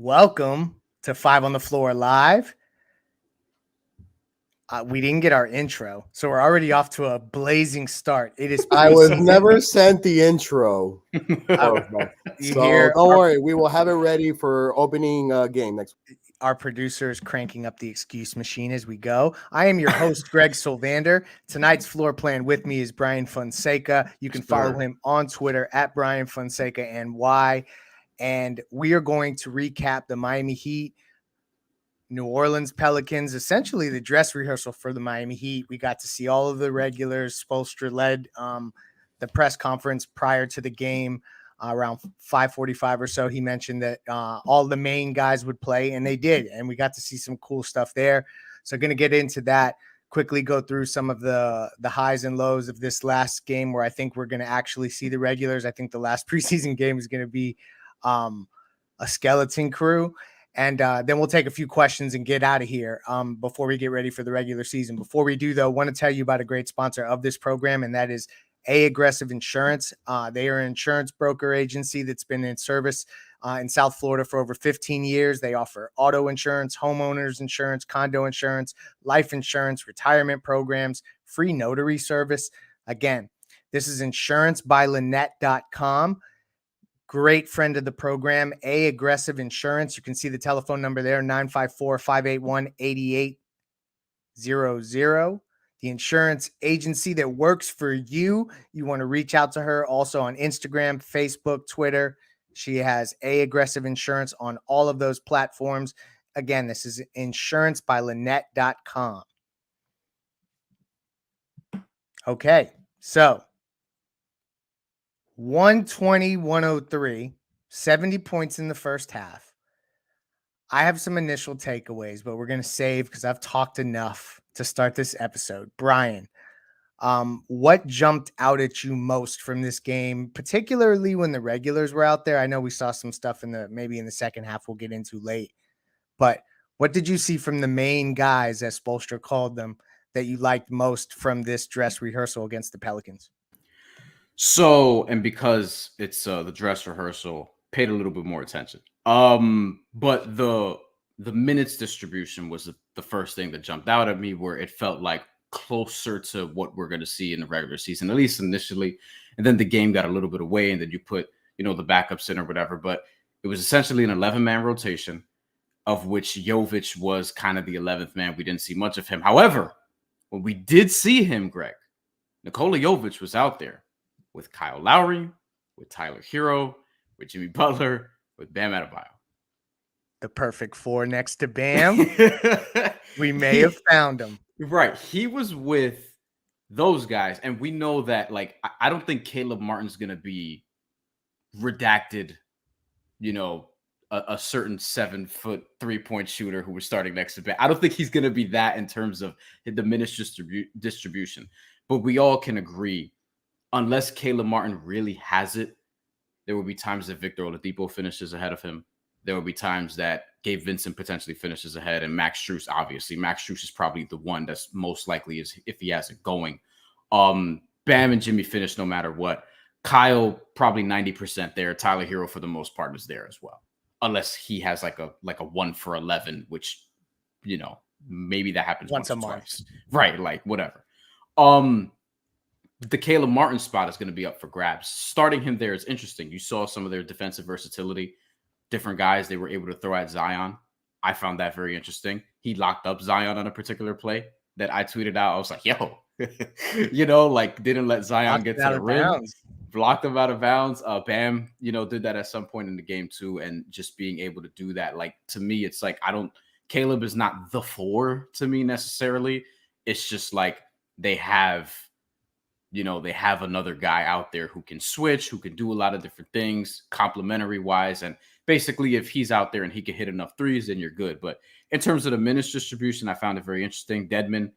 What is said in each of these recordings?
Welcome to Five on the Floor Live. We didn't get our intro, so we're already off to a blazing start. It is I was preseason. never sent the intro. You So hear don't worry, we will have it ready for opening game next week. our producers cranking up the excuse machine as we go. I am your host, Greg Sylvander. Tonight's floor plan with me is Brian Fonseca. You can follow him on Twitter at Brian Fonseca NY. And we are going to recap the Miami Heat, New Orleans Pelicans, essentially the dress rehearsal for the Miami Heat. We got to see all of the regulars. Spoelstra led the press conference prior to the game around 5:45 or so. He mentioned that all the main guys would play, and they did. And we got to see some cool stuff there. So going to get into that, quickly go through some of the highs and lows of this last game where I think we're going to actually see the regulars. I think the last preseason game is going to be a skeleton crew. And then we'll take a few questions and get out of here before we get ready for the regular season. Before we do, though, I want to tell you about a great sponsor of this program, and that is Aggressive Insurance. They are an insurance broker agency that's been in service in South Florida for over 15 years. They offer auto insurance, homeowners insurance, condo insurance, life insurance, retirement programs, free notary service. Again, this is insurancebyLynette.com. Great friend of the program, Aggressive Insurance. You can see the telephone number there, 954-581-8800. The insurance agency that works for you. You want to reach out to her also on Instagram, Facebook, Twitter. She has Aggressive Insurance on all of those platforms. Again, this is insurancebyLynette.com. Okay, so 120-103, 70 points in the first half. I have some initial takeaways, but we're going to save because I've talked enough to start this episode. Brian, what jumped out at you most from this game, particularly when the regulars were out there? I know we saw some stuff maybe in the second half we'll get into late, but what did you see from the main guys, as Spoelstra called them, that you liked most from this dress rehearsal against the Pelicans? So, and because it's the dress rehearsal, paid a little bit more attention. But the minutes distribution was the first thing that jumped out at me, where it felt like closer to what we're going to see in the regular season, at least initially. And then the game got a little bit away, and then you put, the backups in or whatever. But it was essentially an 11-man rotation, of which Jovic was kind of the 11th man. We didn't see much of him. However, when we did see him, Greg, Nikola Jovic was out there with Kyle Lowry, with Tyler Hero, with Jimmy Butler, with Bam Adebayo. The perfect four next to Bam. We may have found him. Right. He was with those guys. And we know that, I don't think Caleb Martin's going to be redacted, a certain 7-foot 3-point shooter who was starting next to Bam. I don't think he's going to be that in terms of the minutes distribution. But we all can agree, unless Caleb Martin really has it, there will be times that Victor Oladipo finishes ahead of him. There will be times that Gabe Vincent potentially finishes ahead, and Max Strus, obviously. Max Strus is probably the one that's most likely is if he has it going. Bam and Jimmy finish no matter what. Kyle probably 90% there. Tyler Hero for the most part is there as well, unless he has like a 1 for 11, which maybe that happens once a or month, twice. Right, whatever. The Caleb Martin spot is going to be up for grabs. Starting him there is interesting. You saw some of their defensive versatility. Different guys they were able to throw at Zion. I found that very interesting. He locked up Zion on a particular play that I tweeted out. I was like, yo, didn't let Zion get to the rim. Blocked him out of bounds. Bam, did that at some point in the game too. And just being able to do that, to me, it's Caleb is not the 4 to me necessarily. It's just they have another guy out there who can switch, who can do a lot of different things, complementary wise. And basically, if he's out there and he can hit enough threes, then you're good. But in terms of the minutes distribution, I found it very interesting. Deadman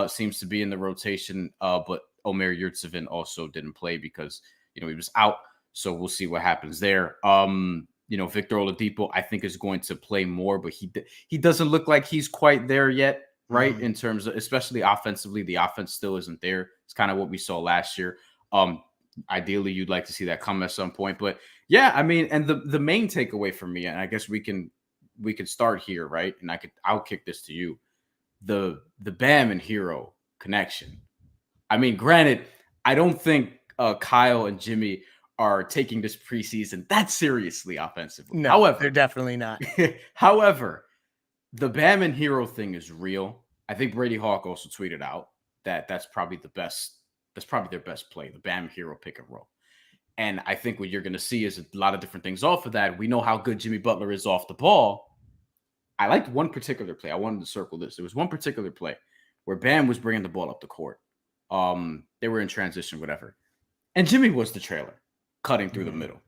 seems to be in the rotation, but Omer Yurtseven also didn't play because, he was out. So we'll see what happens there. Victor Oladipo, I think, is going to play more, but he doesn't look like he's quite there yet. Right. In terms of, especially offensively, the offense still isn't there. It's kind of what we saw last year. Ideally, you'd like to see that come at some point. But yeah, I mean, and the main takeaway for me, and I guess we can we could start here, right? And I'll kick this to you. The Bam and Hero connection. I mean, granted, I don't think Kyle and Jimmy are taking this preseason that seriously offensively. No, However, they're definitely not. However, the Bam and Hero thing is real. I think Brady Hawk also tweeted out that that's probably their best play, the Bam Hero pick and roll. And I think what you're going to see is a lot of different things off of that. We know how good Jimmy Butler is off the ball. I liked one particular play. I wanted to circle this. There was one particular play where Bam was bringing the ball up the court. They were in transition, whatever. And Jimmy was the trailer, cutting through the middle,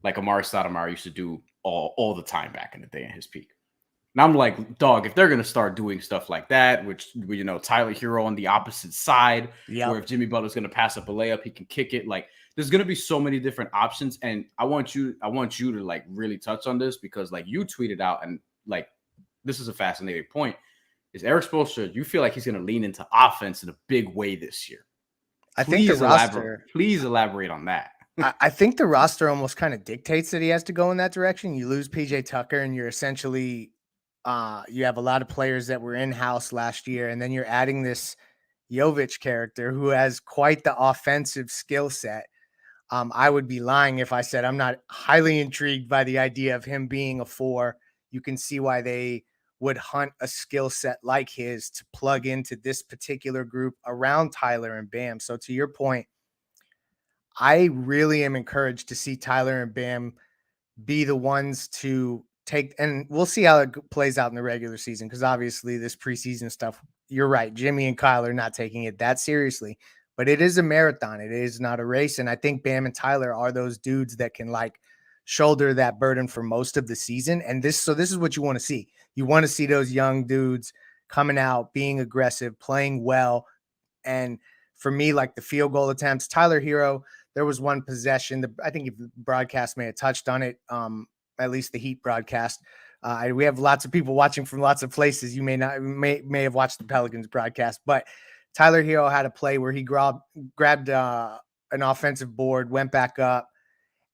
like Amari Stoudemire used to do all the time back in the day in his peak. And I'm like, dog, if they're going to start doing stuff like that, which, you know, Tyler Hero on the opposite side, where if Jimmy Butler's going to pass up a layup, he can kick it. Like, there's going to be so many different options. And I want you to like really touch on this because like you tweeted out and like, this is a fascinating point. Is Eric Spoelstra, you feel like he's going to lean into offense in a big way this year? I think the roster. Please elaborate on that. I think the roster almost kind of dictates that he has to go in that direction. You lose PJ Tucker, and you're essentially you have a lot of players that were in house last year, and then you're adding this Jovic character who has quite the offensive skill set. I would be lying if I said I'm not highly intrigued by the idea of him being a 4. You can see why they would hunt a skill set like his to plug into this particular group around Tyler and Bam. So to your point, I really am encouraged to see Tyler and Bam be the ones to take, and we'll see how it plays out in the regular season. Cause obviously this preseason stuff, you're right. Jimmy and Kyle are not taking it that seriously, but it is a marathon. It is not a race. And I think Bam and Tyler are those dudes that can like shoulder that burden for most of the season. And this is what you want to see. You want to see those young dudes coming out, being aggressive, playing well. And for me, like the field goal attempts, Tyler Hero, there was one possession. I think the broadcast may have touched on it, at least the Heat broadcast. We have lots of people watching from lots of places. You may have watched the Pelicans broadcast, but Tyler Hero had a play where he grabbed an offensive board, went back up,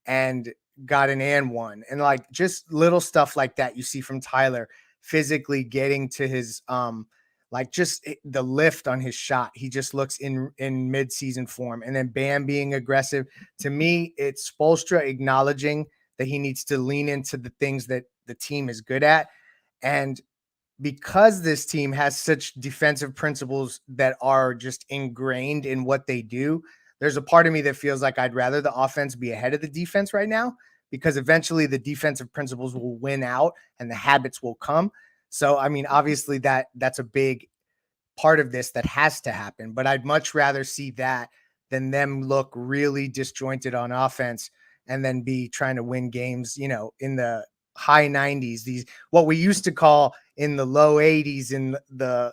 and got an and one. And like just little stuff like that you see from Tyler physically getting to his like just the lift on his shot. He just looks in mid-season form. And then Bam being aggressive. To me, it's Spoelstra acknowledging that he needs to lean into the things that the team is good at. And because this team has such defensive principles that are just ingrained in what they do, there's a part of me that feels like I'd rather the offense be ahead of the defense right now, because eventually the defensive principles will win out and the habits will come. So, I mean, obviously that's a big part of this that has to happen, but I'd much rather see that than them look really disjointed on offense and then be trying to win games, you know, in the high 90s. What we used to call in the low 80s in the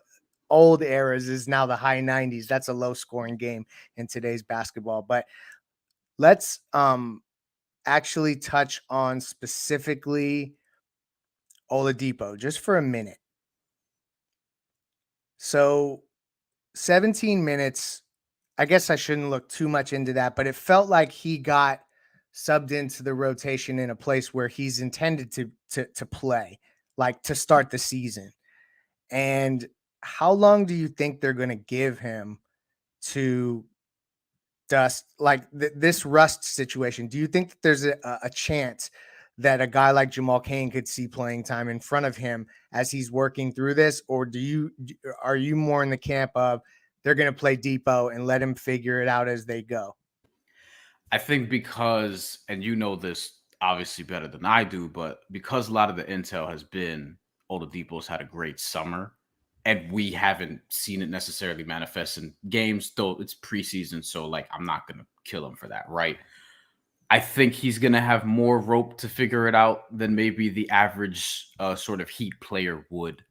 old eras is now the high 90s. That's a low scoring game in today's basketball. But let's actually touch on specifically Oladipo just for a minute. So 17 minutes, I guess I shouldn't look too much into that, but it felt like he got subbed into the rotation in a place where he's intended to play, like to start the season. And how long do you think they're going to give him to dust like this rust situation? Do you think that there's a chance that a guy like Jamal Cain could see playing time in front of him as he's working through this? Or are you more in the camp of they're going to play Depot and let him figure it out as they go? I think because, and you know this obviously better than I do, but because a lot of the intel has been Oladipo's had a great summer, and we haven't seen it necessarily manifest in games, though it's preseason, so like I'm not going to kill him for that, right? I think he's going to have more rope to figure it out than maybe the average sort of Heat player would.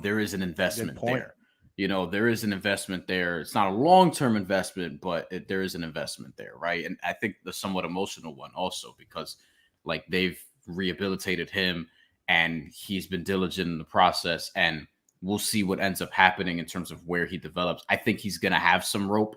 There is an investment there. You know, there is an investment there. It's not a long-term investment, but there is an investment there, right? And I think the somewhat emotional one also, because like they've rehabilitated him and he's been diligent in the process, and we'll see what ends up happening in terms of where he develops. I think he's going to have some rope.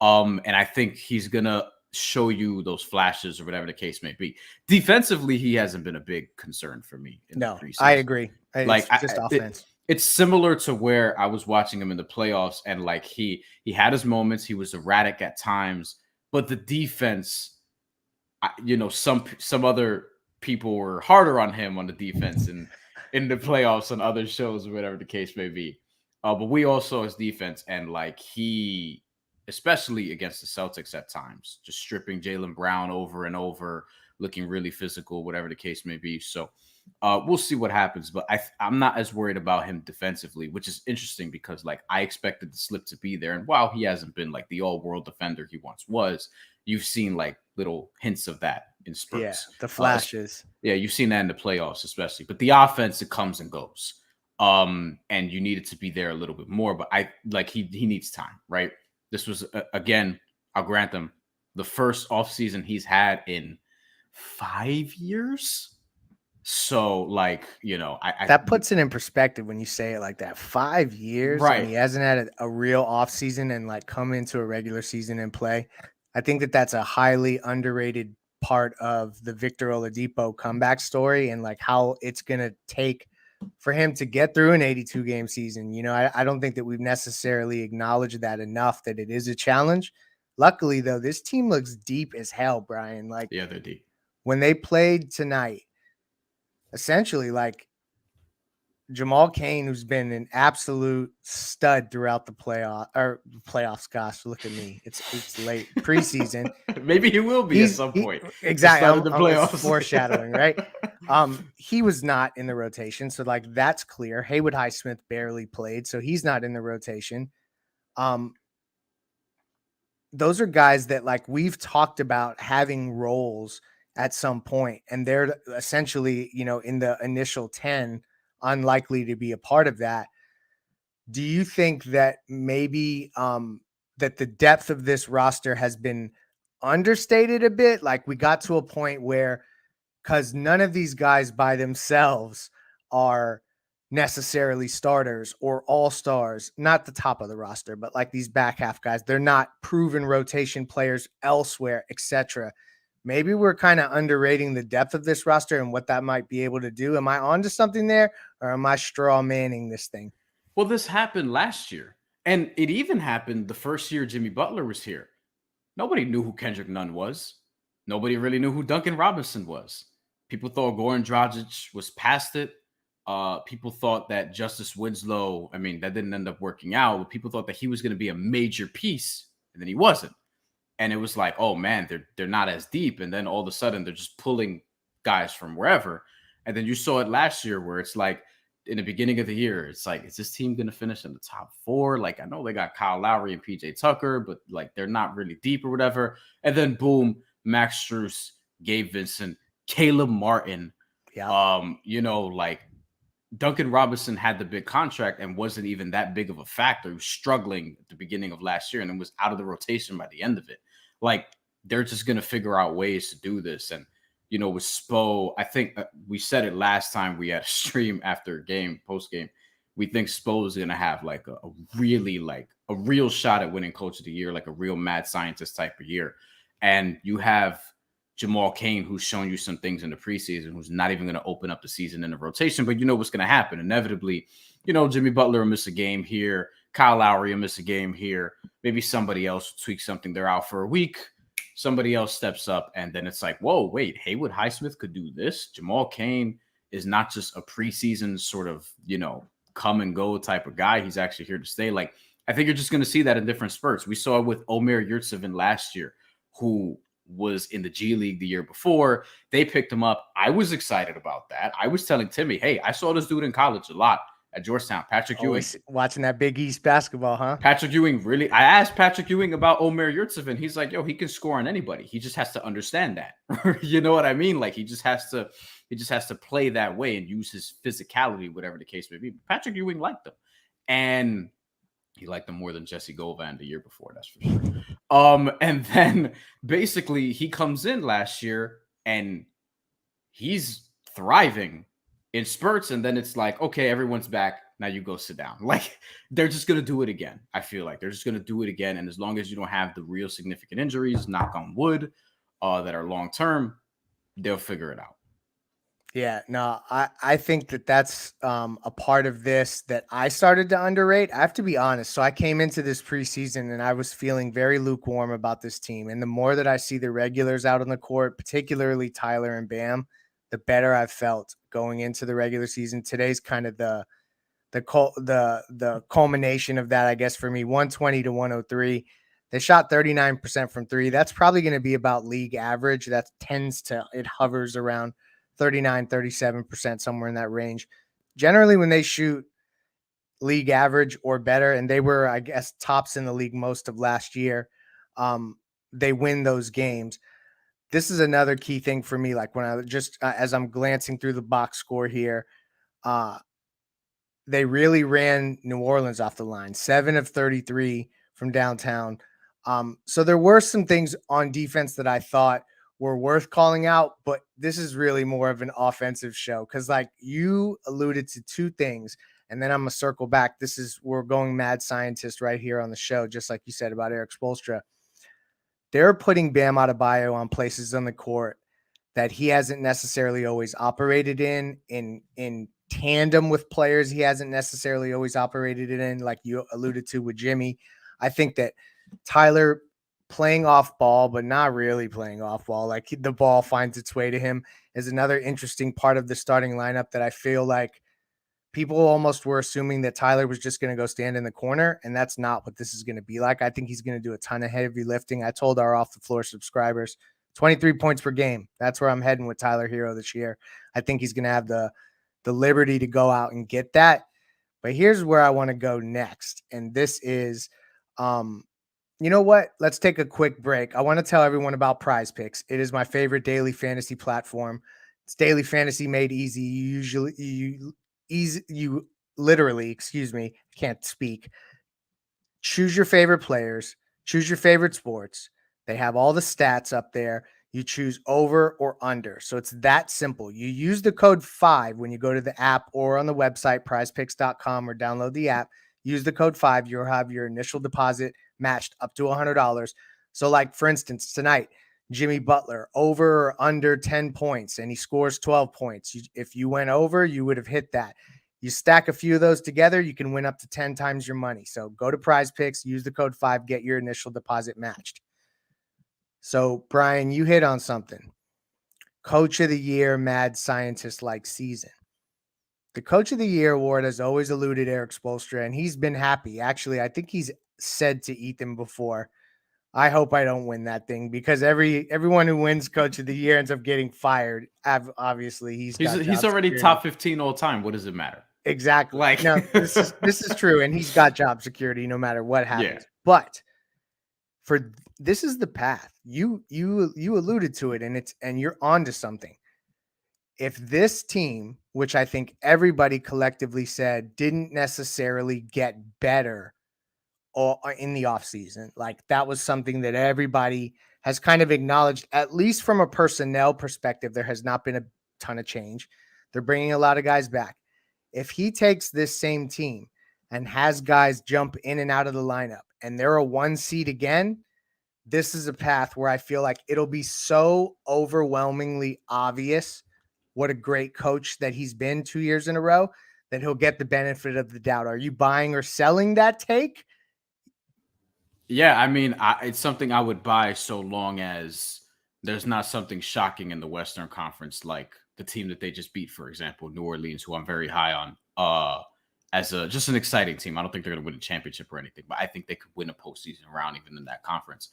And I think he's going to show you those flashes or whatever the case may be. Defensively, he hasn't been a big concern for me. No, I agree. Like it's just offense. It's similar to where I was watching him in the playoffs, and like he had his moments. He was erratic at times, but the defense, some other people were harder on him on the defense and in the playoffs on other shows or whatever the case may be. But we all saw his defense, and like he, especially against the Celtics at times, just stripping Jaylen Brown over and over, looking really physical, whatever the case may be. So we'll see what happens, but I'm not as worried about him defensively, which is interesting because like I expected the slip to be there. And while he hasn't been like the all-world defender he once was, you've seen like little hints of that in spurts. Yeah, the flashes. You've seen that in the playoffs, especially. But the offense, it comes and goes. And you need it to be there a little bit more. But he needs time, right? This was again, I'll grant them, the first offseason he's had in 5 years. So, like, that puts it in perspective when you say it like that. 5 years, right? And he hasn't had a real offseason and like come into a regular season and play. I think that's a highly underrated part of the Victor Oladipo comeback story and like how it's gonna take for him to get through an 82 game season. I don't think that we've necessarily acknowledged that enough, that it is a challenge. Luckily, though, this team looks deep as hell, Brian. Like, yeah, they're deep. When they played tonight, essentially, like Jamal Cain, who's been an absolute stud throughout the playoffs. Gosh, look at me. It's late preseason. Maybe he will be at some point. Exactly. The playoffs. Foreshadowing, right? He was not in the rotation. So like, that's clear. Haywood Highsmith barely played, so he's not in the rotation. Those are guys that like we've talked about having roles at some point, and they're essentially, in the initial 10, unlikely to be a part of that. Do you think that maybe that the depth of this roster has been understated a bit? Like we got to a point where, because none of these guys by themselves are necessarily starters or all-stars, not the top of the roster, but like these back half guys, they're not proven rotation players elsewhere, etc. Maybe we're kind of underrating the depth of this roster and what that might be able to do. Am I onto something there, or am I straw manning this thing? Well, this happened last year, and it even happened the first year Jimmy Butler was here. Nobody knew who Kendrick Nunn was. Nobody really knew who Duncan Robinson was. People thought Goran Dragic was past it. People thought that Justice Winslow, that didn't end up working out, but people thought that he was going to be a major piece, and then he wasn't. And it was like, oh man, they're not as deep. And then all of a sudden they're just pulling guys from wherever. And then you saw it last year where it's like in the beginning of the year, it's like, is this team going to finish in the top 4? Like, I know they got Kyle Lowry and PJ Tucker, but like they're not really deep or whatever. And then boom, Max Strus, Gabe Vincent, Caleb Martin. Yeah. Like Duncan Robinson had the big contract and wasn't even that big of a factor. He was struggling at the beginning of last year and then was out of the rotation by the end of it. Like, they're just going to figure out ways to do this. And, with Spo, I think we said it last time we had a stream after a game, post game. We think Spo is going to have like a real shot at winning Coach of the Year, like a real mad scientist type of year. And you have Jamal Cain, who's shown you some things in the preseason, who's not even going to open up the season in the rotation, but you know what's going to happen. Inevitably, Jimmy Butler will miss a game here. Kyle Lowry will miss a game here. Maybe somebody else will tweak something. They're out for a week. Somebody else steps up, and then it's like, whoa, wait, Haywood Highsmith could do this. Jamal Cain is not just a preseason sort of, come and go type of guy. He's actually here to stay. Like, I think you're just going to see that in different spurts. We saw it with Omer Yurtseven last year, who was in the G League the year before. They picked him up. I was excited about that. I was telling Timmy, hey, I saw this dude in college a lot at Georgetown. Patrick Ewing. Watching that Big East basketball, huh? Patrick Ewing, really? I asked Patrick Ewing about Omer Yurtseven. He's like, yo, he can score on anybody. He just has to understand that. You know what I mean? Like, he just has to play that way and use his physicality, whatever the case may be. Patrick Ewing liked him. And he liked him more than Jesse Govan the year before, that's for sure. And then basically he comes in last year and he's thriving in spurts. And then it's like, okay, everyone's back. now you go sit down. Like, they're just going to do it again. I feel like they're just going to do it again. And as long as you don't have the real significant injuries, knock on wood, that are long-term, they'll figure it out. Yeah, no, I think that's a part of this that I started to underrate. I have to be honest. So I came into this preseason and I was feeling very lukewarm about this team. And the more that I see the regulars out on the court, particularly Tyler and Bam, the better I've felt going into the regular season. Today's kind of the culmination of that, I guess, for me. 120 to 103. They shot 39% from three. That's probably going to be about league average. It hovers around 39, 37%, somewhere in that range. Generally, when they shoot league average or better, and they were, I guess, tops in the league most of last year, they win those games. This is another key thing for me. Like when I just, as I'm glancing through the box score here, they really ran New Orleans off the line, 7 of 33 from downtown. So there were some things on defense that I thought were worth calling out, but this is really more of an offensive show because, like, you alluded to two things, and then I'm going to circle back. We're going mad scientist right here on the show, just like you said about Eric Spoelstra. They're putting Bam Adebayo on places on the court that he hasn't necessarily always operated in tandem with players he hasn't necessarily always operated in, like you alluded to with Jimmy. I think that Tyler playing off ball, but not really playing off ball, like the ball finds its way to him, is another interesting part of the starting lineup that I feel like people almost were assuming that Tyler was just going to go stand in the corner, and that's not what this is going to be like. I think he's going to do a ton of heavy lifting. I told our off the floor subscribers 23 points per game. That's where I'm heading with Tyler Hero this year. I think he's going to have the liberty to go out and get that. But here's where I want to go next. And this is, you know what? Let's take a quick break. I want to tell everyone about Prize Picks. It is my favorite daily fantasy platform. It's daily fantasy made easy. You literally, excuse me, can't speak. Choose your favorite players, choose your favorite sports. They have all the stats up there. You choose over or under. So it's that simple. You use the code 5 when you go to the app or on the website, prizepicks.com, or download the app. Use the code 5. You'll have your initial deposit matched up to $100. So, like, for instance, tonight, Jimmy Butler over or under 10 points, and he scores 12 points. If you went over, you would have hit that. You stack a few of those together, you can win up to 10 times your money. So go to Prize Picks, use the code 5, get your initial deposit matched. So, Brian, you hit on something. Coach of the Year, mad scientist-like season. The Coach of the Year award has always eluded Eric Spoelstra, and he's been happy. Actually, I think he's said to Ethan before, I hope I don't win that thing, because everyone who wins Coach of the Year ends up getting fired. Obviously, he's already security. top 15 all time. What does it matter? Exactly. Like, no, this is true, and he's got job security no matter what happens. Yeah. But this is the path. You alluded to it, and you're onto something. If this team, which I think everybody collectively said didn't necessarily get better or in the offseason, like that was something that everybody has kind of acknowledged, at least from a personnel perspective, there has not been a ton of change. They're bringing a lot of guys back. If he takes this same team and has guys jump in and out of the lineup and they're a 1 seed again, this is a path where I feel like it'll be so overwhelmingly obvious what a great coach that he's been 2 years in a row that he'll get the benefit of the doubt. Are you buying or selling that take? Yeah, I mean, it's something I would buy so long as there's not something shocking in the Western Conference, like the team that they just beat, for example, New Orleans, who I'm very high on, as just an exciting team. I don't think they're going to win a championship or anything, but I think they could win a postseason round even in that conference.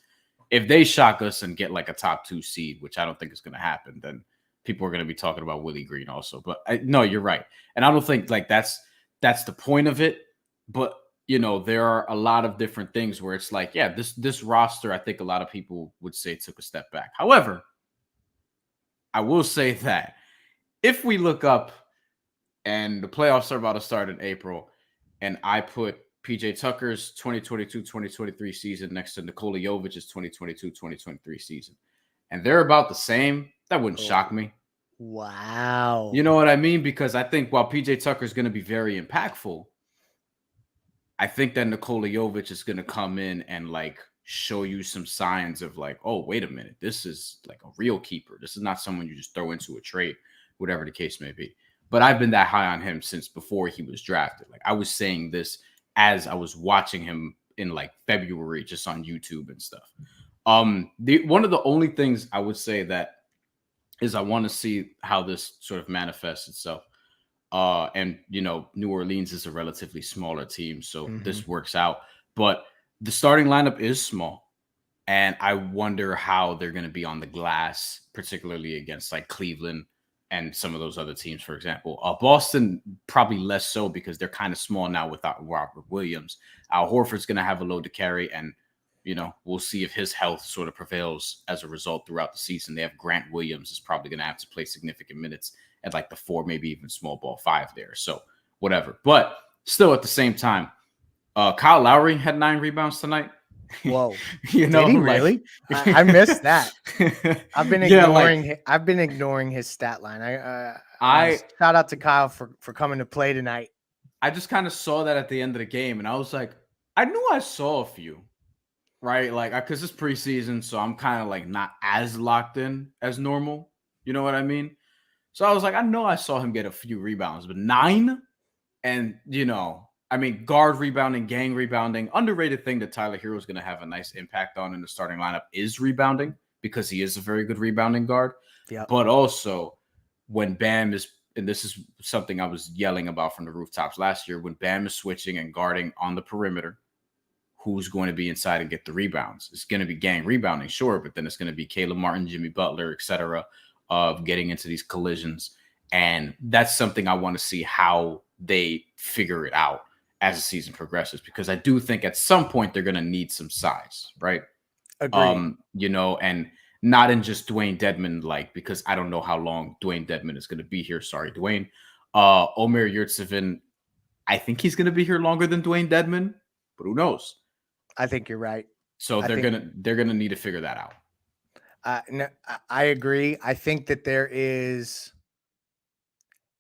If they shock us and get like a top 2 seed, which I don't think is going to happen, then people are going to be talking about Willie Green also. But no, you're right. And I don't think like that's the point of it. But, you know, there are a lot of different things where it's like, yeah, this roster, I think a lot of people would say took a step back. However, I will say that if we look up and the playoffs are about to start in April, and I put PJ Tucker's 2022-2023 season next to Nikola Jovic's 2022-2023 season, and they're about the same, that wouldn't shock me. Wow. You know what I mean? Because I think while PJ Tucker is going to be very impactful, I think that Nikola Jovic is going to come in and like show you some signs of like, oh, wait a minute, this is like a real keeper. This is not someone you just throw into a trade, whatever the case may be. But I've been that high on him since before he was drafted. Like I was saying this as I was watching him in like February, just on YouTube and stuff. One of the only things I would say that is I want to see how this sort of manifests itself. And you know, New Orleans is a relatively smaller team, so this works out. But the starting lineup is small, and I wonder how they're going to be on the glass, particularly against like Cleveland and some of those other teams, for example. Boston probably less so because they're kind of small now without Robert Williams. Al Horford's going to have a load to carry, and you know, we'll see if his health sort of prevails as a result throughout the season. They have Grant Williams is probably going to have to play significant minutes at like the 4, maybe even small ball 5 there. So whatever. But still at the same time, Kyle Lowry had 9 rebounds tonight. Whoa. You know, did he like, really? I missed that. I've been ignoring I've been ignoring his stat line. I shout out to Kyle for coming to play tonight. I just kind of saw that at the end of the game, and I was like, I knew I saw a few. Right, like because it's preseason, so I'm kind of like not as locked in as normal. You know what I mean? So I was like, I know I saw him get a few rebounds, but 9, and you know, I mean, guard rebounding, gang rebounding, underrated thing that Tyler Hero is going to have a nice impact on in the starting lineup is rebounding because he is a very good rebounding guard. Yeah, but also when Bam is, and this is something I was yelling about from the rooftops last year, when Bam is switching and guarding on the perimeter. Who's going to be inside and get the rebounds? It's going to be gang rebounding, sure, but then it's going to be Caleb Martin, Jimmy Butler, etc., of getting into these collisions. And that's something I want to see how they figure it out as the season progresses, because I do think at some point they're going to need some size, right? Agreed. You know, and not in just Dwayne Dedmon, like, because I don't know how long Dwayne Dedmon is going to be here. Sorry, Dwayne. Omer Yurtseven, I think he's going to be here longer than Dwayne Dedmon, but who knows? I think you're right. So they're gonna need to figure that out. No, I agree. I think that there is,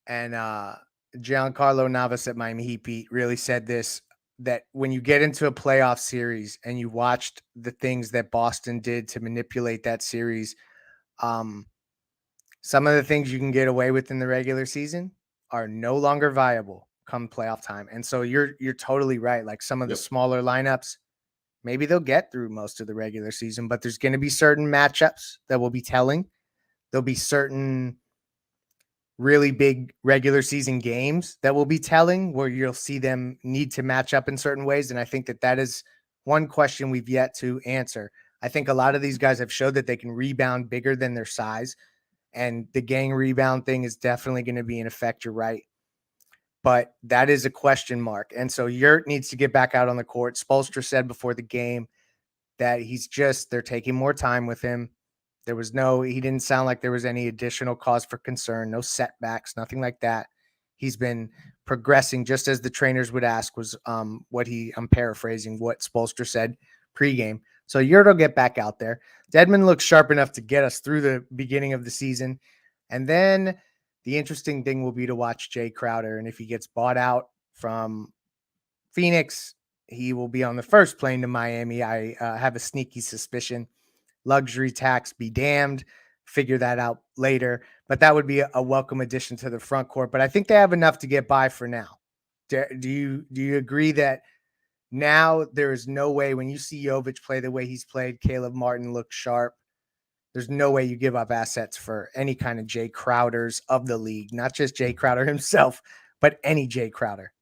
and Giancarlo Navas at Miami Heat Beat really said this, that when you get into a playoff series and you watched the things that Boston did to manipulate that series, some of the things you can get away with in the regular season are no longer viable come playoff time. And so you're totally right. Like some of the smaller lineups, maybe they'll get through most of the regular season, but there's going to be certain matchups that will be telling. There'll be certain really big regular season games that will be telling where you'll see them need to match up in certain ways. And I think that is one question we've yet to answer. I think a lot of these guys have showed that they can rebound bigger than their size, and the gang rebound thing is definitely going to be in effect. You're right. But that is a question mark. And so Yurt needs to get back out on the court. Spoelstra said before the game that they're taking more time with him. He didn't sound like there was any additional cause for concern, no setbacks, nothing like that. He's been progressing just as the trainers would ask, was I'm paraphrasing what Spoelstra said pregame. So Yurt will get back out there. Dedmon looks sharp enough to get us through the beginning of the season. And then the interesting thing will be to watch Jay Crowder. And if he gets bought out from Phoenix, he will be on the first plane to Miami. I have a sneaky suspicion. Luxury tax be damned. Figure that out later. But that would be a welcome addition to the front court. But I think they have enough to get by for now. Do you agree that now there is no way, when you see Jovic play the way he's played, Caleb Martin looks sharp, there's no way you give up assets for any kind of Jay Crowders of the league, not just Jay Crowder himself, but any Jay Crowder.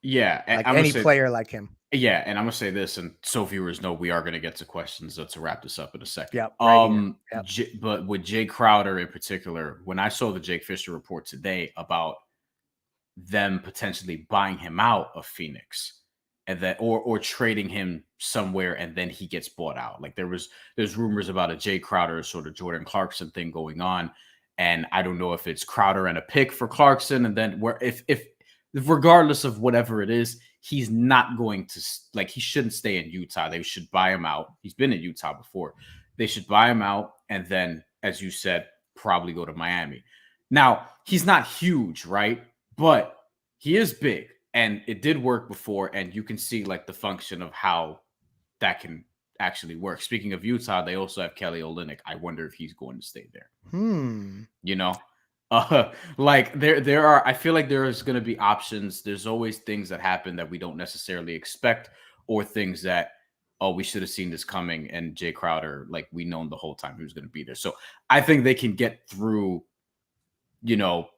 Yeah. Like any player like him. Yeah. And I'm going to say this, and so viewers know we are going to get to questions to wrap this up in a second. Yep, right here. But with Jay Crowder in particular, when I saw the Jake Fisher report today about them potentially buying him out of Phoenix, and that or trading him somewhere and then he gets bought out. Like there's rumors about a Jay Crowder sort of Jordan Clarkson thing going on. And I don't know if it's Crowder and a pick for Clarkson. And then if regardless of whatever it is, he's not going to, like, he shouldn't stay in Utah. They should buy him out. He's been in Utah before. They should buy him out. And then, as you said, probably go to Miami. Now, he's not huge, right? But he is big. And it did work before, and you can see like the function of how that can actually work. Speaking of Utah, they also have Kelly Olynyk. I wonder if he's going to stay there. You know, like there are. I feel like there is going to be options. There's always things that happen that we don't necessarily expect, or things that we should have seen this coming. And Jay Crowder, like we known the whole time he was going to be there. So I think they can get through.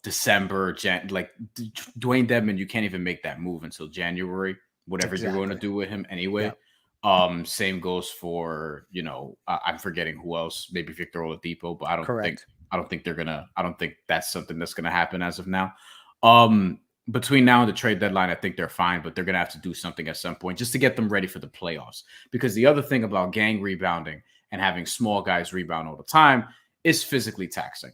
December, like Dwayne Dedmon, you can't even make that move until January, whatever you're going to do with him anyway. Yep. Same goes for, I'm forgetting who else, maybe Victor Oladipo, but I don't think that's something that's going to happen as of now. Between now and the trade deadline, I think they're fine, but they're going to have to do something at some point just to get them ready for the playoffs. Because the other thing about gang rebounding and having small guys rebound all the time is physically taxing.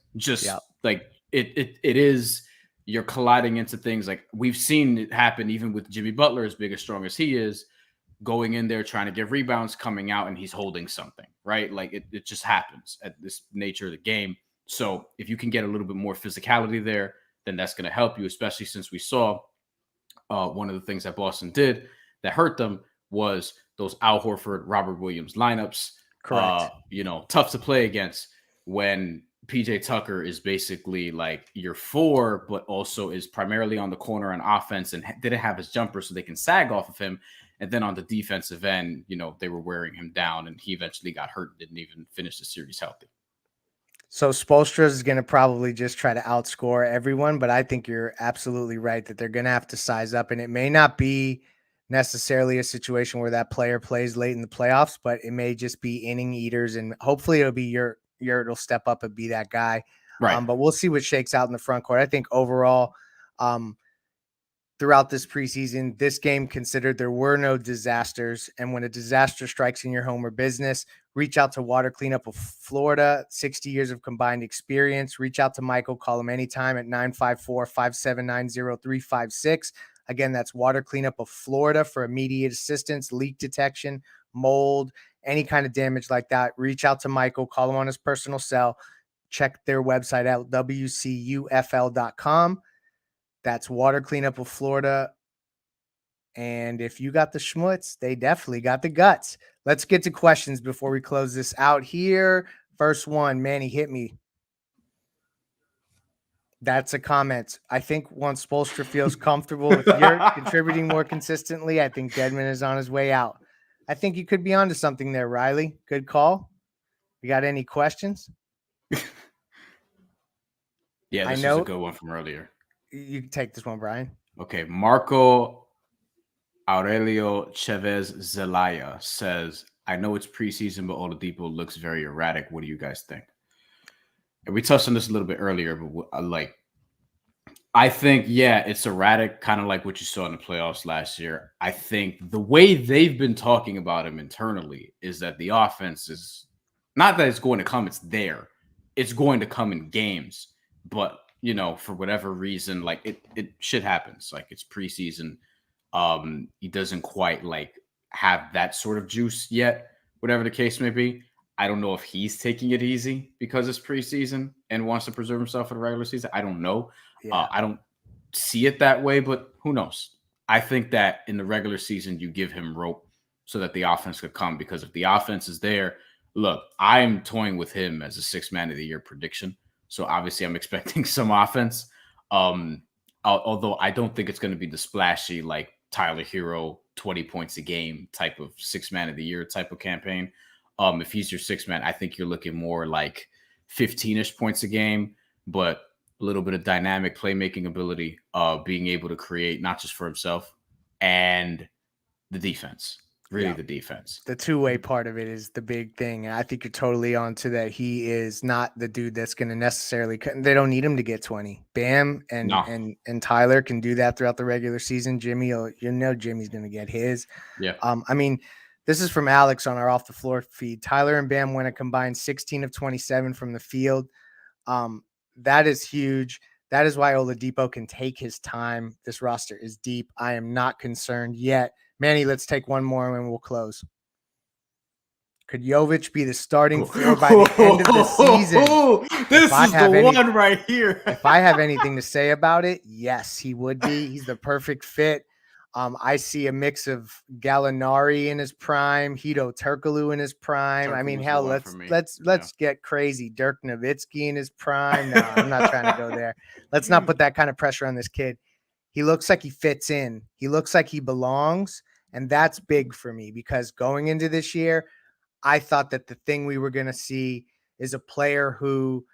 Like, it is, you're colliding into things like we've seen it happen even with Jimmy Butler, as big as strong as he is, going in there trying to get rebounds, coming out and he's holding something, right? Like it just happens at this nature of the game. So if you can get a little bit more physicality there, then that's going to help you, especially since we saw one of the things that Boston did that hurt them was those Al Horford, Robert Williams lineups. Correct. Tough to play against when PJ Tucker is basically like your 4, but also is primarily on the corner on offense and didn't have his jumper so they can sag off of him. And then on the defensive end, they were wearing him down and he eventually got hurt and didn't even finish the series healthy. So Spoelstra is going to probably just try to outscore everyone, but I think you're absolutely right that they're going to have to size up, and it may not be necessarily a situation where that player plays late in the playoffs, but it may just be inning eaters, and hopefully it'll be it'll step up and be that guy. Right. But we'll see what shakes out in the front court. I think overall, throughout this preseason, this game considered, there were no disasters. And when a disaster strikes in your home or business, reach out to Water Cleanup of Florida, 60 years of combined experience. Reach out to Michael, call him anytime at 954-579-0356. Again, that's Water Cleanup of Florida for immediate assistance, leak detection, mold, any kind of damage like that. Reach out to Michael, call him on his personal cell, check their website out, wcufl.com. That's Water Cleanup of Florida. And if you got the schmutz, they definitely got the guts. Let's get to questions before we close this out here. First one, Manny, hit me. That's a comment. I think once Spoelstra feels comfortable, if you're contributing more consistently, I think Dedmon is on his way out. I think you could be onto something there, Riley. Good call. You got any questions? Yeah, this is a good one from earlier. You can take this one, Brian. Okay, Marco Aurelio Chavez Zelaya says, I know it's preseason, but Oladipo looks very erratic. What do you guys think? And we touched on this a little bit earlier, but I think, yeah, it's erratic, kind of like what you saw in the playoffs last year. I think the way they've been talking about him internally is that the offense is not that it's going to come, it's there. It's going to come in games, but for whatever reason, like it shit happens. Like it's preseason. He doesn't quite have that sort of juice yet, whatever the case may be. I don't know if he's taking it easy because it's preseason and wants to preserve himself for the regular season. I don't know. Yeah. I don't see it that way, but who knows? I think that in the regular season, you give him rope so that the offense could come, because if the offense is there, look, I'm toying with him as a 6th man of the year prediction. So obviously I'm expecting some offense. Although I don't think it's going to be the splashy, like Tyler Hero, 20 points a game type of 6th man of the year type of campaign. If he's your 6th man, I think you're looking more like 15-ish points a game, but a little bit of dynamic playmaking ability, being able to create not just for himself and the defense. Really, the defense. The two-way part of it is the big thing. And I think you're totally onto that. He is not the dude that's going to necessarily – they don't need him to get 20. Bam and Tyler can do that throughout the regular season. Jimmy, Jimmy's going to get his. Yeah. I mean, this is from Alex on our Off the Floor feed. Tyler and Bam went a combined 16 of 27 from the field. That is huge. That is why Oladipo can take his time. This roster is deep. I am not concerned yet. Manny, let's take one more and we'll close. Could Jovic be the starting 4 by the end of the season? This is the one right here. If I have anything to say about it, yes, he would be. He's the perfect fit. I see a mix of Gallinari in his prime, Hito Turkoglu in his prime. I mean, Turkoglu's hell, the one for me. let's get crazy. Dirk Nowitzki in his prime. No, I'm not trying to go there. Let's not put that kind of pressure on this kid. He looks like he fits in. He looks like he belongs, and that's big for me because going into this year, I thought that the thing we were going to see is a player who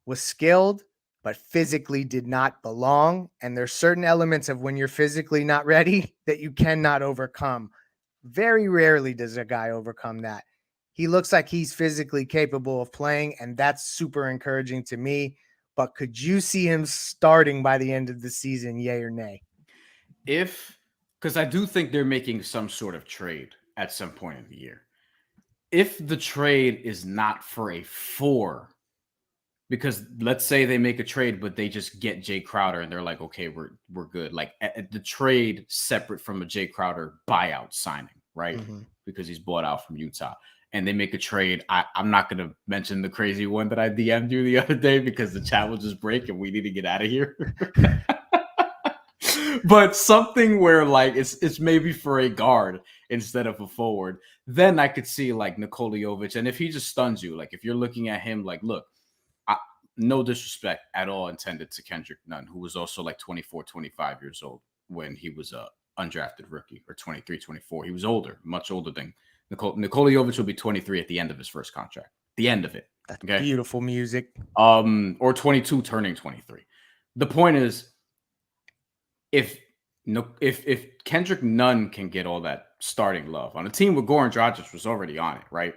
was skilled, but physically did not belong. And there's certain elements of when you're physically not ready that you cannot overcome. Very rarely does a guy overcome that. He looks like he's physically capable of playing, and that's super encouraging to me. But could you see him starting by the end of the season, yay or nay? Because I do think they're making some sort of trade at some point in the year. If the trade is not for a 4, because let's say they make a trade, but they just get Jay Crowder and they're like, okay, we're good. Like the trade separate from a Jay Crowder buyout signing, right? Mm-hmm. Because he's bought out from Utah. And they make a trade. I'm not going to mention the crazy one that I DM'd you the other day because the chat will just break and we need to get out of here. But something where like it's maybe for a guard instead of a forward, then I could see like Nikola Jovic. And if he just stuns you, like if you're looking at him like, look, no disrespect at all intended to Kendrick Nunn, who was also like 24, 25 years old when he was a undrafted rookie, or 23, 24. He was older, much older than Nikola Jovic will be 23 at the end of his first contract. The end of it. That's beautiful music. Or 22 turning 23. The point is, if Kendrick Nunn can get all that starting love on a team where Goran Dragic was already on it, right?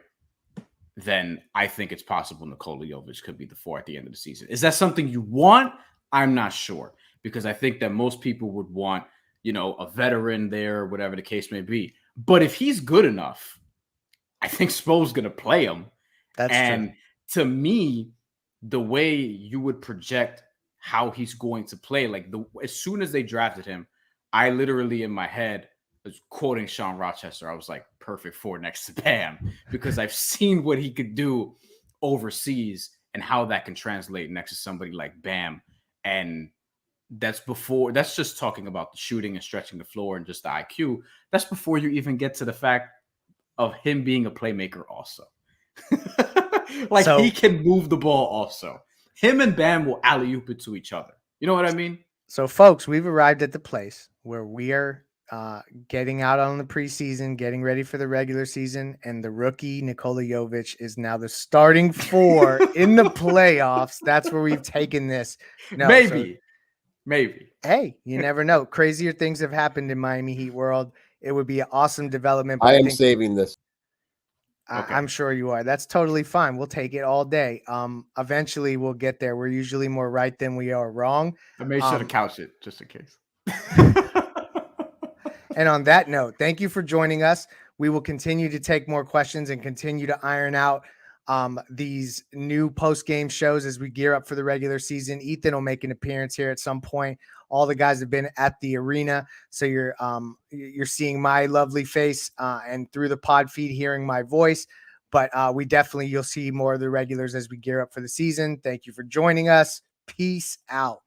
Then I think it's possible Nikola Jovic could be the 4 at the end of the season. Is that something you want? I'm not sure, because I think that most people would want, a veteran there, whatever the case may be. But if he's good enough, I think Spo's going to play him. That's and true. To me, the way you would project how he's going to play, like as soon as they drafted him, I literally in my head was quoting Sean Rochester. I was like, perfect 4 next to Bam, because I've seen what he could do overseas and how that can translate next to somebody like Bam. And that's just talking about the shooting and stretching the floor and just the IQ. That's before you even get to the fact of him being a playmaker also. He can move the ball also. Him and Bam will alley-oop it to each other. You know what I mean? So, folks, we've arrived at the place where we are getting out on the preseason, getting ready for the regular season, and the rookie Nikola Jovic is now the starting 4 in the playoffs. That's where we've taken this. No, maybe. Hey, you never know. Crazier things have happened in Miami Heat world. It would be an awesome development. I am saving this. Okay. I'm sure you are. That's totally fine. We'll take it all day. Eventually we'll get there. We're usually more right than we are wrong. I made sure to couch it just in case. And on that note, thank you for joining us. We will continue to take more questions and continue to iron out these new post-game shows as we gear up for the regular season. Ethan will make an appearance here at some point. All the guys have been at the arena, so you're seeing my lovely face and through the pod feed hearing my voice. But you'll see more of the regulars as we gear up for the season. Thank you for joining us. Peace out.